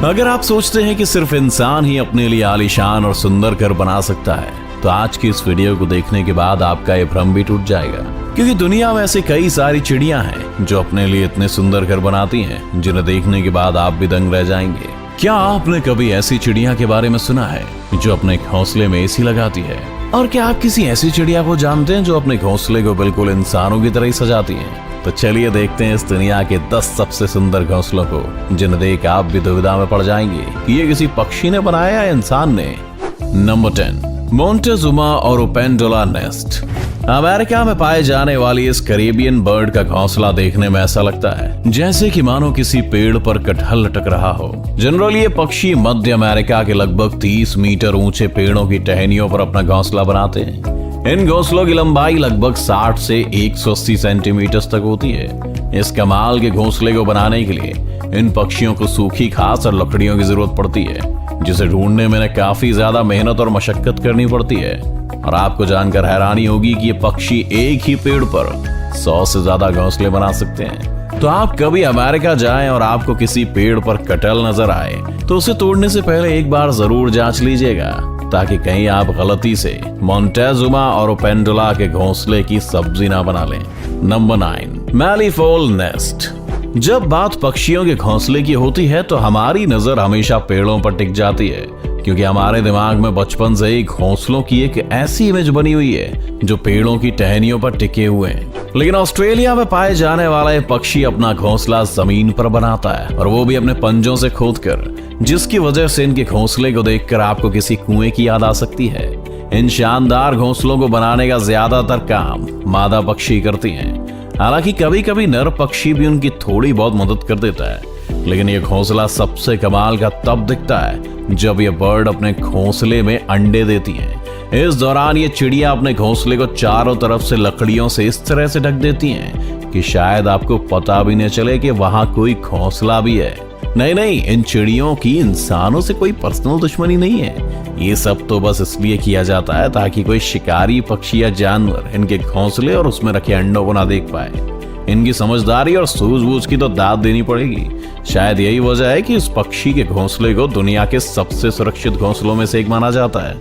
अगर आप सोचते हैं कि सिर्फ इंसान ही अपने लिए आलीशान और सुंदर घर बना सकता है, तो आज की इस वीडियो को देखने के बाद आपका ये भ्रम भी टूट जाएगा। क्योंकि दुनिया में ऐसी कई सारी चिड़ियां हैं जो अपने लिए इतने सुंदर घर बनाती हैं, जिन्हें देखने के बाद आप भी दंग रह जाएंगे। क्या आपने कभी ऐसी चिड़िया के बारे में सुना है जो अपने घोंसले में एसी लगाती है? और क्या आप किसी ऐसी चिड़िया को जानते हैं जो अपने घोंसले को बिल्कुल इंसानों की तरह ही सजाती है? तो चलिए देखते हैं इस दुनिया के 10 सबसे सुंदर घोंसलों को, जिन्हें देख आप भी दुविधा में पड़ जाएंगे कि ये किसी पक्षी ने बनाया या इंसान ने। नंबर 10, मोंटेजुमा और ओपेंडोला नेस्ट। अमेरिका में पाए जाने वाली इस कैरेबियन बर्ड का घोंसला देखने में ऐसा लगता है जैसे कि मानो किसी पेड़ पर कटहल लटक रहा हो। जनरली ये पक्षी मध्य अमेरिका के लगभग 30 मीटर ऊंचे पेड़ों की टहनियों पर अपना घोंसला बनाते हैं। इन घोंसलों की लंबाई लगभग 60 से 180 सेंटीमीटर तक होती है। इस कमाल के घोंसले को बनाने के लिए इन पक्षियों को सूखी घास और लकड़ियों की जरूरत पड़ती है, जिसे ढूंढने में काफी ज्यादा मेहनत और मशक्कत करनी पड़ती है। और आपको जानकर हैरानी होगी कि ये पक्षी एक ही पेड़ पर 100 से ज्यादा घोंसले बना सकते हैं। तो आप कभी अमेरिका जाएं और आपको किसी पेड़ पर कटहल नजर आए तो उसे तोड़ने से पहले एक बार जरूर जांच लीजिएगा, ताकि कहीं आप गलती से मोंटेजुमा और ओपेंडोला के घोंसले की सब्जी ना बना लें। Number 9, malleefowl nest. जब बात पक्षियों के घोंसले की होती है तो हमारी नजर हमेशा पेड़ों पर टिक जाती है, क्योंकि हमारे दिमाग में बचपन से ही घोंसलों की एक ऐसी इमेज बनी हुई है जो पेड़ों की टहनियों पर टिके हुए हैं। लेकिन ऑस्ट्रेलिया में पाए जाने वाला एक पक्षी अपना घोंसला जमीन पर बनाता है, और वो भी अपने पंजों से खोदकर, जिसकी वजह से इनके घोंसले को देखकर आपको किसी कुएं की याद आ सकती है। इन शानदार घोंसलों को बनाने का ज्यादातर काम मादा पक्षी करती हैं। हालांकि कभी कभी नर पक्षी भी उनकी थोड़ी बहुत मदद कर देता है, लेकिन ये घोंसला सबसे कमाल का तब दिखता है जब ये बर्ड अपने घोंसले में अंडे देती है। इस दौरान ये चिड़िया अपने घोंसले को चारों तरफ से लकड़ियों से इस तरह से ढक देती हैं कि शायद आपको पता भी न चले कि वहां कोई घोंसला भी है। नहीं, इन चिड़ियों की इंसानों से कोई पर्सनल दुश्मनी नहीं है। ये सब तो बस इसलिए किया जाता है ताकि कोई शिकारी पक्षी या जानवर इनके घोंसले और उसमें रखे अंडों को ना देख पाए। इनकी समझदारी और सूझबूझ की तो दाद देनी पड़ेगी। शायद यही वजह है कि इस पक्षी के घोंसले को दुनिया के सबसे सुरक्षित घोंसलों में से एक माना जाता है।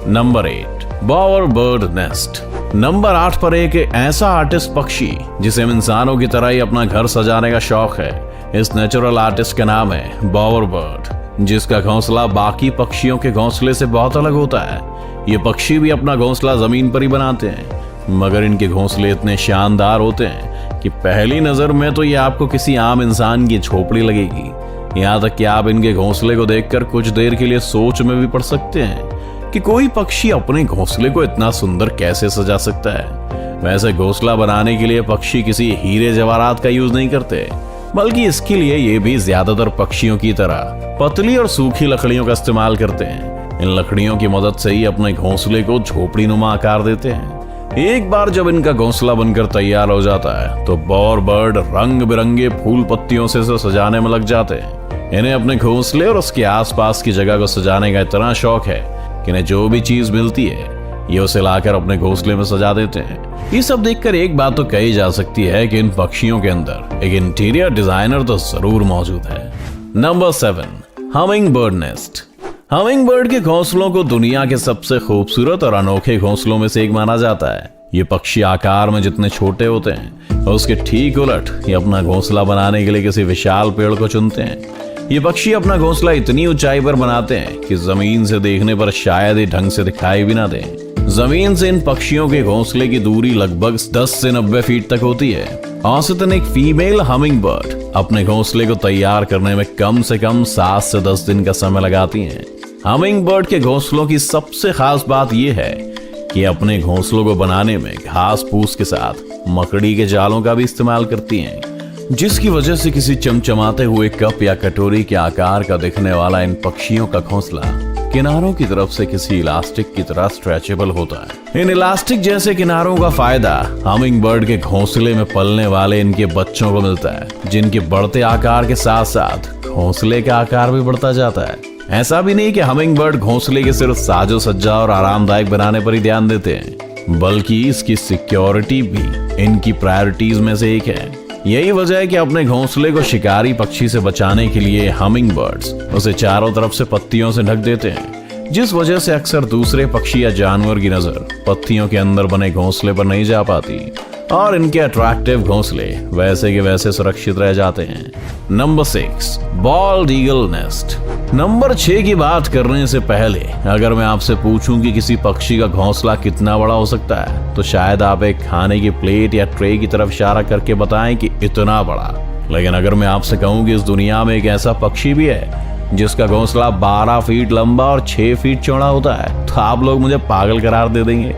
Number 8, Bower bird nest. Number 8 पर एक ऐसा आर्टिस्ट पक्षी जिसे इंसानों की तरह ही अपना घर सजाने का शौक है। इस नेचुरल आर्टिस्ट का नाम है बॉवर बर्ड, जिसका घोंसला बाकी पक्षियों के घोंसले से बहुत अलग होता है। ये पक्षी भी अपना घोंसला जमीन पर ही बनाते हैं, मगर इनके घोंसले इतने शानदार होते हैं कि पहली नजर में तो ये आपको किसी आम इंसान की झोपड़ी लगेगी। यहाँ तक कि आप इनके घोंसले को देखकर कुछ देर के लिए सोच में भी पड़ सकते हैं कि कोई पक्षी अपने घोंसले को इतना सुंदर कैसे सजा सकता है। वैसे घोंसला बनाने के लिए पक्षी किसी हीरे जवाहरात का यूज नहीं करते, बल्कि इसके लिए ये भी ज्यादातर पक्षियों की तरह पतली और सूखी लकड़ियों का इस्तेमाल करते हैं। इन लकड़ियों की मदद से ही अपने घोंसले को झोपड़ी नुमा आकार देते हैं। एक बार जब इनका घोंसला बनकर तैयार हो जाता है तो बॉवर बर्ड रंग बिरंगे फूल पत्तियों से सजाने में लग जाते हैं। इन्हें अपने घोंसले और उसके आसपास की जगह को सजाने का इतना शौक है कि इन्हें जो भी चीज मिलती है ये उसे लाकर अपने घोंसले में सजा देते हैं। ये सब देखकर एक बात तो कही जा सकती है कि इन पक्षियों के अंदर एक इंटीरियर डिजाइनर तो जरूर मौजूद है। Number 7, humming bird nest. Humming bird के घोंसलों को दुनिया के सबसे खूबसूरत और अनोखे घोंसलों में से एक माना जाता है। ये पक्षी आकार में जितने छोटे होते हैं उसके ठीक उलट ये अपना घोंसला बनाने के लिए किसी विशाल पेड़ को चुनते हैं। ये पक्षी अपना घोंसला इतनी ऊंचाई पर बनाते हैं कि जमीन से देखने पर शायद ही ढंग से दिखाई भी ना दे। जमीन से इन पक्षियों के घोंसले की दूरी लगभग 10 से 90 फीट तक होती है। औसतन एक फीमेल हमिंग बर्ड अपने घोंसले को तैयार करने में कम से कम 7 से 10 दिन का समय लगाती हैं। हमिंग बर्ड के घोंसलों की सबसे खास बात यह है कि अपने घोंसलों को बनाने में घास फूस के साथ मकड़ी के जालों का भी इस्तेमाल करती हैं, जिसकी वजह से किसी चमचमाते हुए कप या कटोरी के आकार का दिखने वाला इन पक्षियों का घोंसला किनारों की तरफ से किसी इलास्टिक की तरह स्ट्रेचेबल होता है। इन इलास्टिक जैसे किनारों का फायदा हमिंग बर्ड के घोंसले में पलने वाले इनके बच्चों को मिलता है, जिनके बढ़ते आकार के साथ साथ घोंसले का आकार भी बढ़ता जाता है। ऐसा भी नहीं कि हमिंग बर्ड घोंसले के सिर्फ साजो सज्जा और आरामदायक बनाने पर ही ध्यान देते हैं, बल्कि इसकी सिक्योरिटी भी इनकी प्रायोरिटीज में से एक है। यही वजह है कि अपने घोंसले को शिकारी पक्षी से बचाने के लिए हमिंग बर्ड्स उसे चारों तरफ से पत्तियों से ढक देते हैं, जिस वजह से अक्सर दूसरे पक्षी या जानवर की नजर पत्तियों के अंदर बने घोंसले पर नहीं जा पाती और इनके अट्रैक्टिव घोंसले वैसे के वैसे सुरक्षित रह जाते हैं। Number 6, bold eagle nest. Number 6 की बात करने से पहले अगर मैं आपसे पूछूं कि किसी पक्षी का घोंसला कितना बड़ा हो सकता है, तो शायद आप एक खाने की प्लेट या ट्रे की तरफ इशारा करके बताएं कि इतना बड़ा। लेकिन अगर मैं आपसे कहूं कि इस दुनिया में एक ऐसा पक्षी भी है जिसका घोंसला 12 फीट लंबा और 6 फीट चौड़ा होता है, तो आप लोग मुझे पागल करार दे देंगे।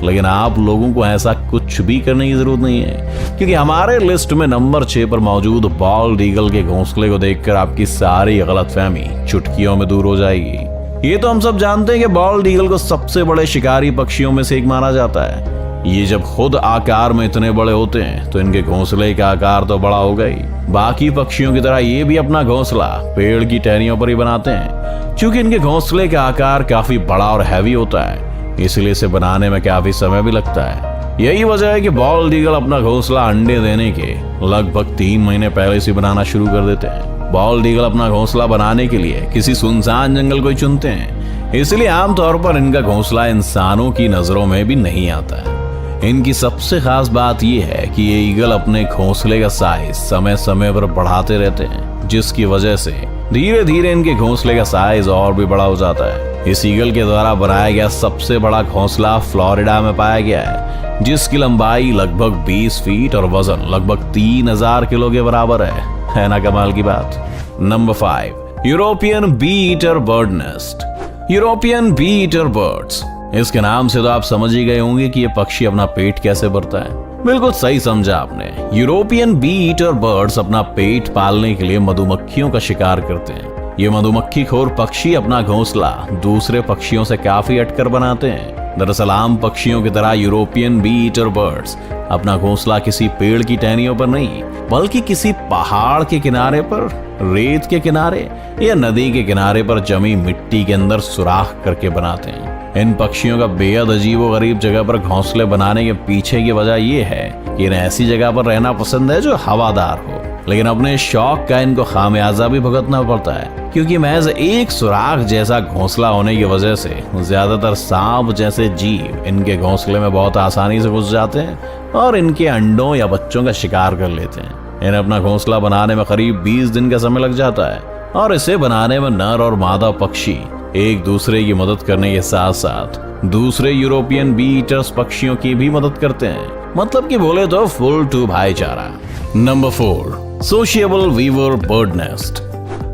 लेकिन आप लोगों को ऐसा कुछ भी करने की जरूरत नहीं है, क्योंकि हमारे लिस्ट में नंबर 6 पर मौजूद बॉल्ड ईगल के घोंसले को देखकर आपकी सारी गलतफहमी चुटकियों में दूर हो जाएगी। ये तो हम सब जानते हैं कि बॉल्ड ईगल को सबसे बड़े शिकारी पक्षियों में से एक माना जाता है। ये जब खुद आकार में इतने बड़े होते हैं तो इनके घोंसले का आकार तो बड़ा होगा ही। बाकी पक्षियों की तरह ये भी अपना घोंसला पेड़ की टहनियों पर ही बनाते हैं। क्योंकि इनके घोंसले का आकार काफी बड़ा और हैवी होता है, इसलिए इसे बनाने में काफी समय भी लगता है। यही वजह है कि बॉल्ड ईगल अपना घोंसला अंडे देने के लगभग 3 महीने पहले से बनाना शुरू कर देते हैं। बॉल्ड ईगल अपना घोंसला बनाने के लिए किसी सुनसान जंगल को ही चुनते हैं, इसलिए आमतौर पर इनका घोंसला इंसानों की नजरों में भी नहीं आता है। इनकी सबसे खास बात यह है कि ये ईगल अपने घोंसले का साइज समय समय पर बढ़ाते रहते हैं, जिसकी वजह से धीरे धीरे इनके घोंसले का साइज और भी बड़ा हो जाता है। इस ईगल के द्वारा बनाया गया सबसे बड़ा घोंसला फ्लोरिडा में पाया गया है, जिसकी लंबाई लगभग 20 फीट और वजन लगभग 3000 किलो के बराबर है ना कमाल की बात। Number 5, European bee eater bird nest. European bee eater birds, इसके नाम से तो आप समझ ही गए होंगे कि ये पक्षी अपना पेट कैसे भरता है। बिल्कुल सही समझा आपने। यूरोपियन बी ईटर बर्ड्स अपना पेट पालने के लिए मधुमक्खियों का शिकार करते हैं। ये मधुमक्खी खोर पक्षी अपना घोंसला दूसरे पक्षियों से काफी हटकर बनाते हैं। दरअसल आम पक्षियों की तरह यूरोपियन बी ईटर बर्ड्स अपना घोंसला किसी पेड़ की टहनियों पर नहीं, बल्कि किसी पहाड़ के किनारे पर, रेत के किनारे या नदी के किनारे पर जमी मिट्टी के अंदर सुराख करके बनाते हैं। इन पक्षियों का बेहद अजीबोगरीब जगह पर घोंसले बनाने के पीछे की वजह यह है कि इन्हें ऐसी जगह पर रहना पसंद है जो हवादार हो, लेकिन अपने शौक का इनको खामियाजा भी भुगतना पड़ता है, क्योंकि महज एक सुराख जैसा घोंसला होने की वजह से ज्यादातर सांप जैसे जीव इनके घोंसले में बहुत आसानी से घुस जाते हैं और इनके अंडों या बच्चों का शिकार कर लेते हैं। इन्हें अपना घोंसला बनाने में करीब 20 दिन का समय लग जाता है और इसे बनाने में नर और मादा पक्षी एक दूसरे की मदद करने के साथ साथ दूसरे यूरोपियन बी ईटर्स पक्षियों की भी मदद करते हैं। मतलब कि बोले तो फुल टू भाईचारा। Number 4, sociable weaver bird nest.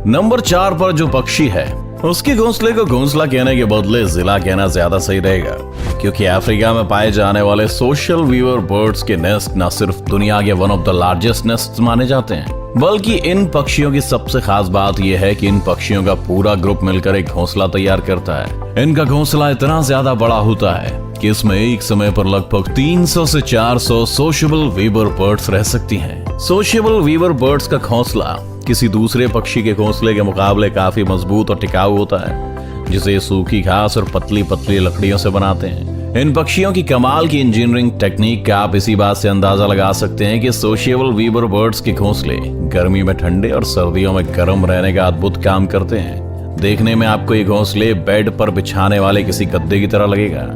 Number 4 पर जो पक्षी है उसके घोंसले को घोंसला कहने के बदले जिला कहना ज्यादा सही रहेगा, क्योंकि अफ्रीका में पाए जाने वाले सोशल वीवर बर्ड्स के नेस्ट न सिर्फ दुनिया के one of the largest nest माने जाते हैं, बल्कि इन पक्षियों की सबसे खास बात यह है कि इन पक्षियों का पूरा ग्रुप मिलकर एक घोंसला तैयार करता है। इनका घोंसला इतना ज्यादा बड़ा होता है कि इसमें एक समय पर लगभग 300 से 400 सोशल वीवर बर्ड्स रह सकती हैं। सोशल वीवर बर्ड्स का घोंसला किसी दूसरे पक्षी के घोंसले के मुकाबले काफी मजबूत और टिकाऊ होता है, जिसे सूखी घास और पतली पतली लकड़ियों से बनाते हैं। इन पक्षियों की कमाल की इंजीनियरिंग टेक्निक का आप इसी बात से अंदाजा लगा सकते हैं कि सोशिएबल वीवर बर्ड्स के घोंसले गर्मी में ठंडे और सर्दियों में गर्म रहने का अद्भुत काम करते हैं। देखने में आपको ये घोंसले बेड पर बिछाने वाले किसी गद्दे की तरह लगेगा।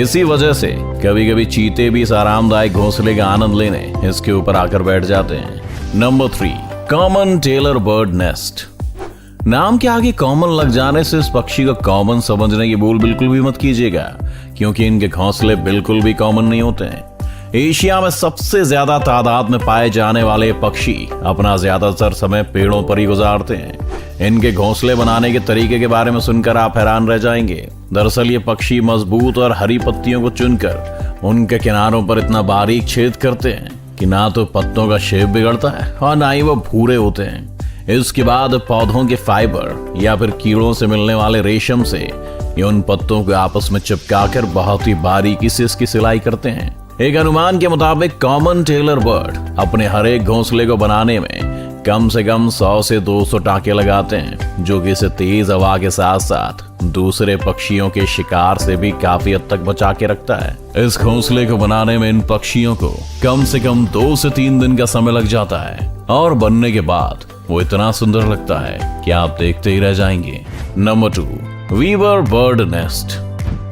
इसी वजह से कभी कभी चीते भी इस आरामदायक घोंसले का आनंद लेने इसके ऊपर आकर बैठ जाते हैं। Number 3, common tailor bird nest. नाम के आगे कॉमन लग जाने से इस पक्षी को कॉमन समझने की भूल बिल्कुल भी मत कीजिएगा, क्योंकि इनके घोंसले बिल्कुल भी कॉमन नहीं होते हैं। एशिया में सबसे ज्यादा तादाद में पाए जाने वाले पक्षी अपना ज्यादातर समय पेड़ों पर ही गुजारते हैं। इनके घोंसले बनाने के तरीके के बारे में सुनकर आप हैरान रह जाएंगे। दरअसल ये पक्षी मजबूत और हरी पत्तियों को चुनकर उनके किनारों पर इतना बारीक छेद करते हैं कि ना तो पत्तों का शेप बिगड़ता है और ना ही वो भूरे होते हैं। इसके बाद पौधों के फाइबर या फिर कीड़ों से मिलने वाले रेशम से ये उन पत्तों को आपस में चिपकाकर बहुत ही बारीकी से इसकी सिलाई करते हैं। एक अनुमान के मुताबिक कॉमन टेलर बर्ड अपने हर एक घोंसले को बनाने में कम से कम 100 से 200 टाके लगाते हैं, जो कि इसे तेज हवा के साथ साथ दूसरे पक्षियों के शिकार से भी काफी हद तक बचा के रखता है। इस घोंसले को बनाने में इन पक्षियों को कम से कम 2 से 3 दिन का समय लग जाता है और बनने के बाद वो इतना सुंदर लगता है कि आप देखते ही रह जाएंगे। Number 2, weaver bird nest.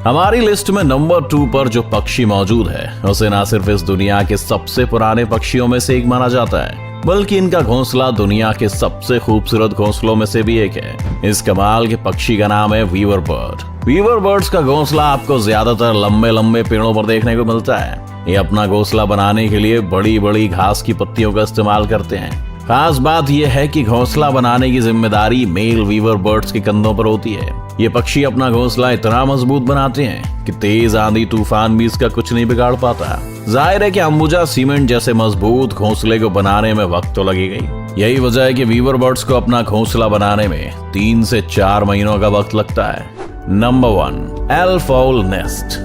हमारी लिस्ट में नंबर 2 पर जो पक्षी मौजूद है उसे ना सिर्फ इस दुनिया के सबसे पुराने पक्षियों में से एक माना जाता है, बल्कि इनका घोंसला दुनिया के सबसे खूबसूरत घोंसलों में से भी एक है। इस कमाल के पक्षी का नाम है वीवर बर्ड। वीवर बर्ड्स का घोंसला आपको ज्यादातर लंबे लंबे पेड़ों पर देखने को मिलता है। ये अपना घोंसला बनाने के लिए बड़ी बड़ी घास की पत्तियों का इस्तेमाल करते हैं। खास बात यह है कि घोंसला बनाने की जिम्मेदारी मेल वीवर बर्ड्स के कंधों पर होती है। ये पक्षी अपना घोंसला इतना मजबूत बनाते हैं कि तेज आंधी तूफान भी इसका कुछ नहीं बिगाड़ पाता। जाहिर है कि अंबुजा सीमेंट जैसे मजबूत घोंसले को बनाने में वक्त तो लगेगा। यही वजह है कि वीवर बर्ड्स को अपना घोंसला बनाने में 3 से 4 महीनों का वक्त लगता है। Number 1, elf owl nest.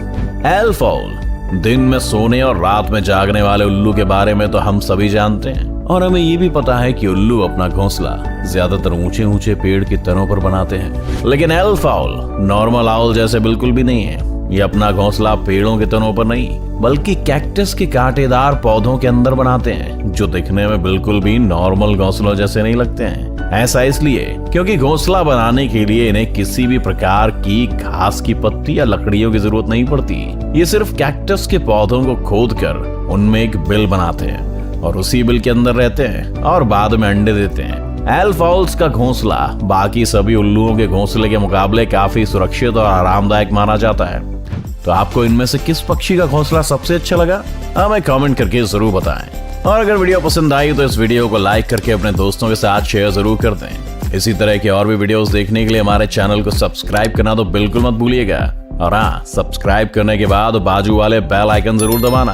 Elf owl दिन में सोने और रात में जागने वाले उल्लू के बारे में तो हम सभी जानते हैं, और हमें ये भी पता है कि उल्लू अपना घोंसला ज्यादातर ऊंचे ऊंचे पेड़ की तनों पर बनाते हैं। लेकिन एल्फ आउल नॉर्मल आउल जैसे बिल्कुल भी नहीं है। ये अपना घोंसला पेड़ों के तनों पर नहीं, बल्कि कैक्टस के कांटेदार पौधों के अंदर बनाते हैं, जो दिखने में बिल्कुल भी नॉर्मल घोंसलों जैसे नहीं लगते हैं। ऐसा इसलिए क्योंकि घोंसला बनाने के लिए इन्हें किसी भी प्रकार की घास की पत्ती या लकड़ियों की जरूरत नहीं पड़ती। ये सिर्फ कैक्टस के पौधों को खोदकर उनमें एक बिल बनाते हैं और उसी बिल के अंदर रहते हैं और बाद में अंडे देते हैं। एल्फ आउल्स का घोंसला बाकी सभी उल्लुओं के घोंसले के मुकाबले काफी सुरक्षित और आरामदायक माना जाता है। तो आपको इनमें से किस पक्षी का घोंसला सबसे अच्छा लगा, हमें कमेंट करके जरूर बताएं। और अगर वीडियो पसंद आई तो इस वीडियो को लाइक करके अपने दोस्तों के साथ शेयर जरूर कर दें। इसी तरह के और भी वीडियोस देखने के लिए हमारे चैनल को सब्सक्राइब करना तो बिल्कुल मत भूलिएगा। और हाँ, सब्सक्राइब करने के बाद बाजू वाले बेल आइकन जरूर दबाना।